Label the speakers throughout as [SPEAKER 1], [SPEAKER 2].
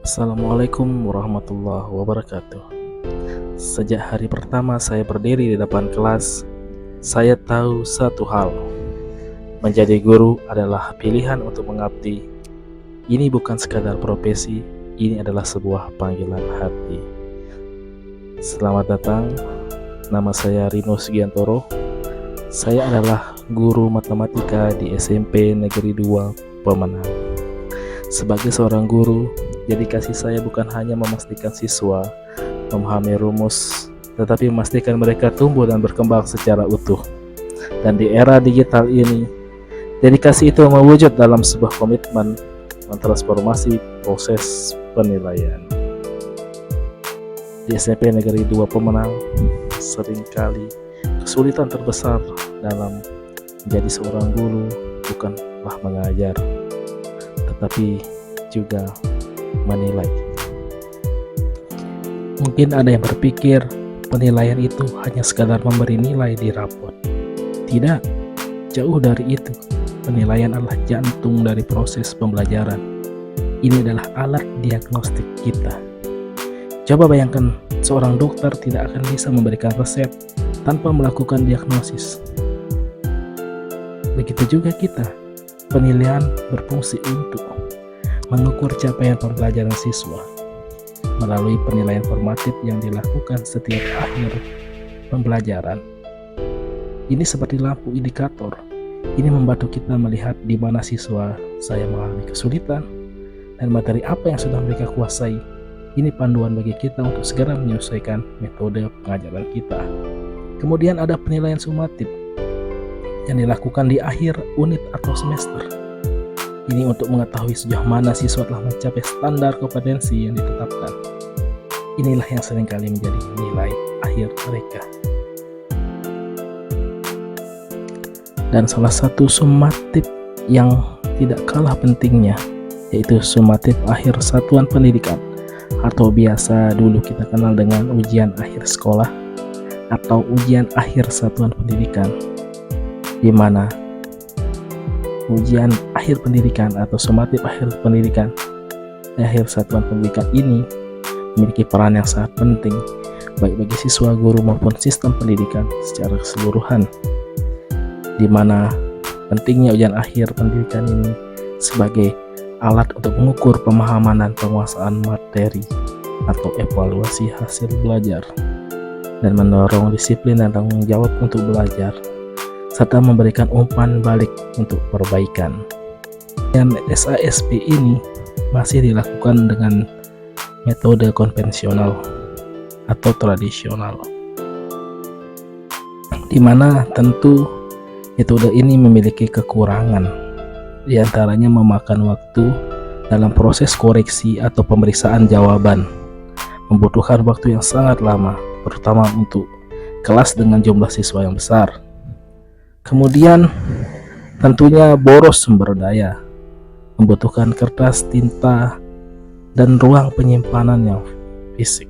[SPEAKER 1] Assalamualaikum warahmatullahi wabarakatuh. Sejak hari pertama saya berdiri di depan kelas, saya tahu satu hal. Menjadi guru adalah pilihan untuk mengabdi. Ini bukan sekadar profesi, ini adalah sebuah panggilan hati. Selamat datang, nama saya Rino Sugiantoro. Saya adalah guru matematika di SMP Negeri 2 Pemenang. Sebagai seorang guru, dedikasi saya bukan hanya memastikan siswa memahami rumus, tetapi memastikan mereka tumbuh dan berkembang secara utuh. Dan di era digital ini, dedikasi itu mewujud dalam sebuah komitmen mentransformasi proses penilaian. Di SMP Negeri 2 Pemenang, seringkali kesulitan terbesar dalam menjadi seorang guru bukanlah mengajar, tetapi juga menilai. Mungkin ada yang berpikir penilaian itu hanya sekadar memberi nilai di rapot. Tidak, jauh dari itu. Penilaian adalah jantung dari proses pembelajaran. Ini adalah alat diagnostik kita. Coba bayangkan seorang dokter tidak akan bisa memberikan resep tanpa melakukan diagnosis. Begitu juga kita. Penilaian berfungsi untuk mengukur capaian pembelajaran siswa melalui penilaian formatif yang dilakukan setiap akhir pembelajaran. Ini seperti lampu indikator. Ini membantu kita melihat di mana siswa saya mengalami kesulitan dan materi apa yang sudah mereka kuasai. Ini panduan bagi kita untuk segera menyesuaikan metode pengajaran kita. Kemudian ada penilaian sumatif yang dilakukan di akhir unit atau semester. Ini untuk mengetahui sejauh mana siswa telah mencapai standar kompetensi yang ditetapkan. Inilah yang seringkali menjadi nilai akhir mereka. Dan salah satu sumatif yang tidak kalah pentingnya yaitu sumatif akhir satuan pendidikan, atau biasa dulu kita kenal dengan ujian akhir sekolah atau ujian akhir satuan pendidikan, di mana ujian akhir pendidikan atau sumatif akhir pendidikan akhir satuan pendidikan ini memiliki peran yang sangat penting baik bagi siswa, guru maupun sistem pendidikan secara keseluruhan, di mana pentingnya ujian akhir pendidikan ini sebagai alat untuk mengukur pemahaman dan penguasaan materi atau evaluasi hasil belajar dan mendorong disiplin dan tanggung jawab untuk belajar, serta memberikan umpan balik untuk perbaikan. Dan SASP ini masih dilakukan dengan metode konvensional atau tradisional, di mana tentu metode ini memiliki kekurangan, di antaranya memakan waktu dalam proses koreksi atau pemeriksaan jawaban, membutuhkan waktu yang sangat lama, terutama untuk kelas dengan jumlah siswa yang besar. Kemudian tentunya boros sumber daya, membutuhkan kertas, tinta, dan ruang penyimpanan yang fisik.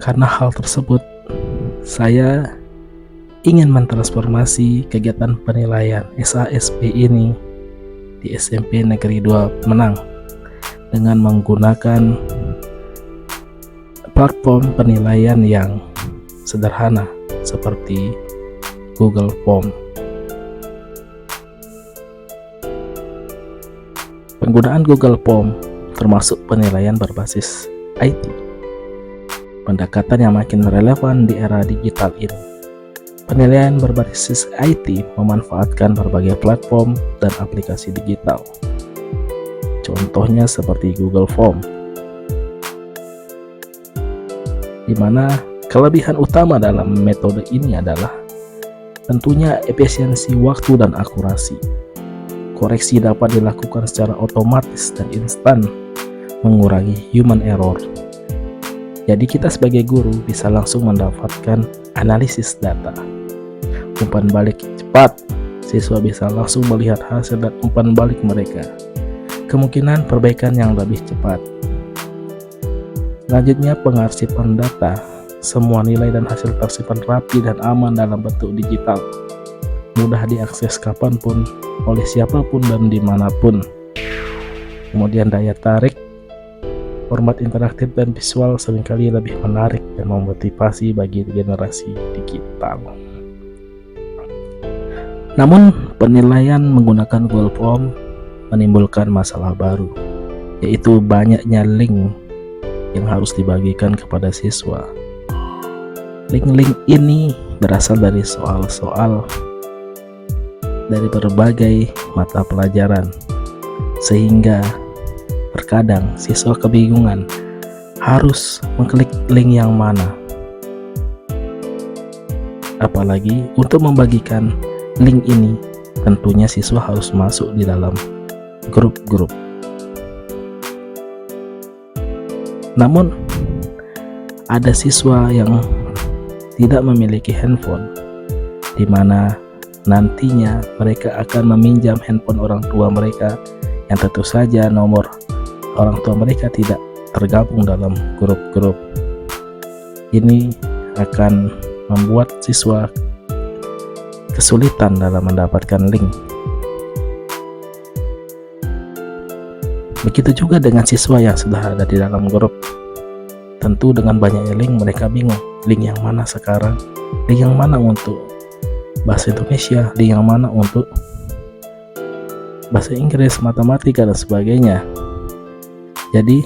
[SPEAKER 1] Karena hal tersebut, saya ingin mentransformasi kegiatan penilaian SASP ini di SMP Negeri 2 Pemenang dengan menggunakan platform penilaian yang sederhana seperti Google Form. Penggunaan Google Form termasuk penilaian berbasis IT, pendekatan yang makin relevan di era digital ini. Penilaian berbasis IT memanfaatkan berbagai platform dan aplikasi digital. Contohnya seperti Google Form, di mana kelebihan utama dalam metode ini adalah tentunya efisiensi waktu dan akurasi. Koreksi dapat dilakukan secara otomatis dan instan, mengurangi human error. Jadi kita sebagai guru bisa langsung mendapatkan analisis data. Umpan balik cepat, siswa bisa langsung melihat hasil dan umpan balik mereka. Kemungkinan perbaikan yang lebih cepat. Selanjutnya pengarsipan data. Semua nilai dan hasil tersimpan rapi dan aman dalam bentuk digital. mudah diakses kapanpun, oleh siapapun dan dimanapun. kemudian daya tarik, format interaktif dan visual seringkali lebih menarik dan memotivasi bagi generasi digital. Namun, penilaian menggunakan Google Form menimbulkan masalah baru, yaitu banyaknya link yang harus dibagikan kepada siswa. Link-link ini berasal dari soal-soal dari berbagai mata pelajaran, sehingga terkadang siswa kebingungan harus mengklik link yang mana. Apalagi untuk membagikan link ini, tentunya siswa harus masuk di dalam grup-grup. Namun, ada siswa yang tidak memiliki handphone, di mana nantinya mereka akan meminjam handphone orang tua mereka, yang tentu saja nomor orang tua mereka tidak tergabung dalam grup-grup. Ini akan membuat siswa kesulitan dalam mendapatkan link. Begitu juga dengan siswa yang sudah ada di dalam grup. Tentu dengan banyaknya link mereka bingung, link yang mana sekarang, link yang mana untuk bahasa Indonesia, link yang mana untuk bahasa Inggris, matematika dan sebagainya. Jadi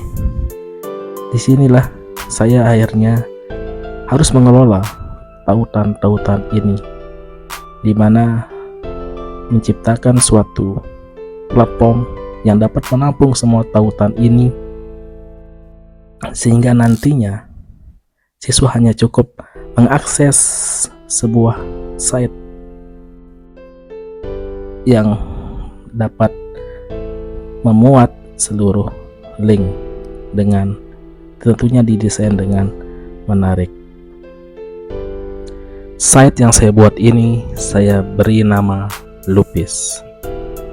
[SPEAKER 1] disinilah saya akhirnya harus mengelola tautan-tautan ini, di mana menciptakan suatu platform yang dapat menampung semua tautan ini, sehingga nantinya siswa hanya cukup mengakses sebuah site yang dapat memuat seluruh link dengan tentunya didesain dengan menarik. Site yang saya buat ini saya beri nama Lupis,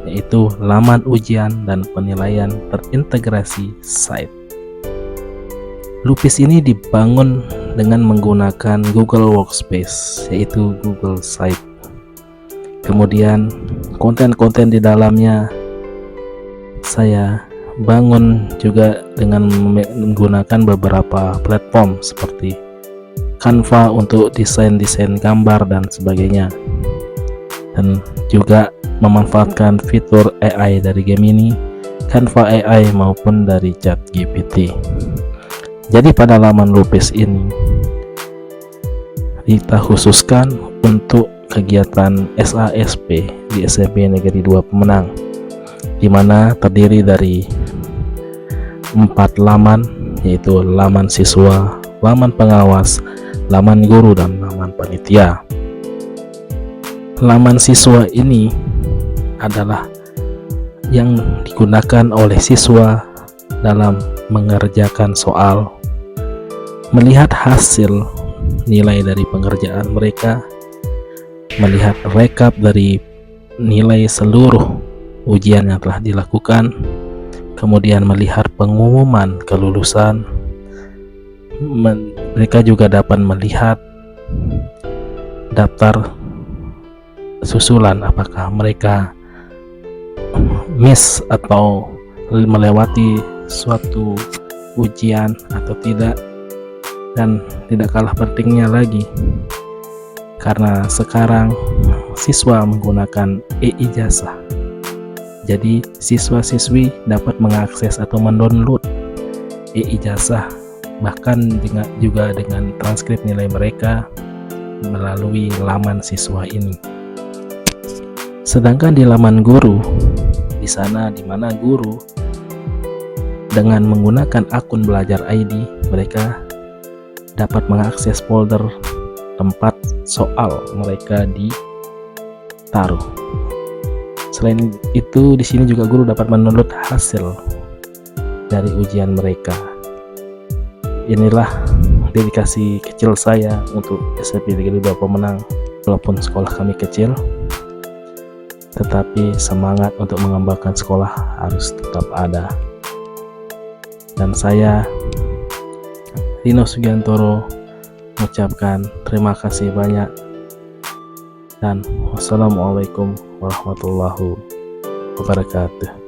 [SPEAKER 1] yaitu laman ujian dan penilaian terintegrasi site. Lupis ini dibangun dengan menggunakan Google Workspace, yaitu Google Site. Kemudian konten-konten di dalamnya saya bangun juga dengan menggunakan beberapa platform seperti Canva untuk desain-desain gambar dan sebagainya, dan juga memanfaatkan fitur AI dari Gemini, Canva AI maupun dari ChatGPT. Jadi pada laman Lupis ini kita khususkan untuk kegiatan SASP di SMP Negeri 2 Pemenang, di mana terdiri dari 4 laman, yaitu laman siswa, laman pengawas, laman guru, dan laman panitia. Laman siswa ini adalah yang digunakan oleh siswa dalam mengerjakan soal, melihat hasil nilai dari pengerjaan mereka, melihat rekap dari nilai seluruh ujian yang telah dilakukan, kemudian melihat pengumuman kelulusan. Mereka juga dapat melihat daftar susulan, apakah mereka miss atau melewati suatu ujian atau tidak. Dan tidak kalah pentingnya lagi, karena sekarang siswa menggunakan e-ijazah, jadi siswa-siswi dapat mengakses atau mendownload e-ijazah, bahkan juga dengan transkrip nilai mereka melalui laman siswa ini. Sedangkan di laman guru, di sana di mana guru dengan menggunakan akun Belajar ID, mereka dapat mengakses folder tempat soal mereka ditaruh. Selain itu, di sini juga guru dapat mendownload hasil dari ujian mereka. Inilah dedikasi kecil saya untuk SMP Negeri 2 Pemenang. Walaupun sekolah kami kecil, tetapi semangat untuk mengembangkan sekolah harus tetap ada. Dan saya, Dino Sugiantoro, mengucapkan terima kasih banyak, dan wassalamualaikum warahmatullahi wabarakatuh.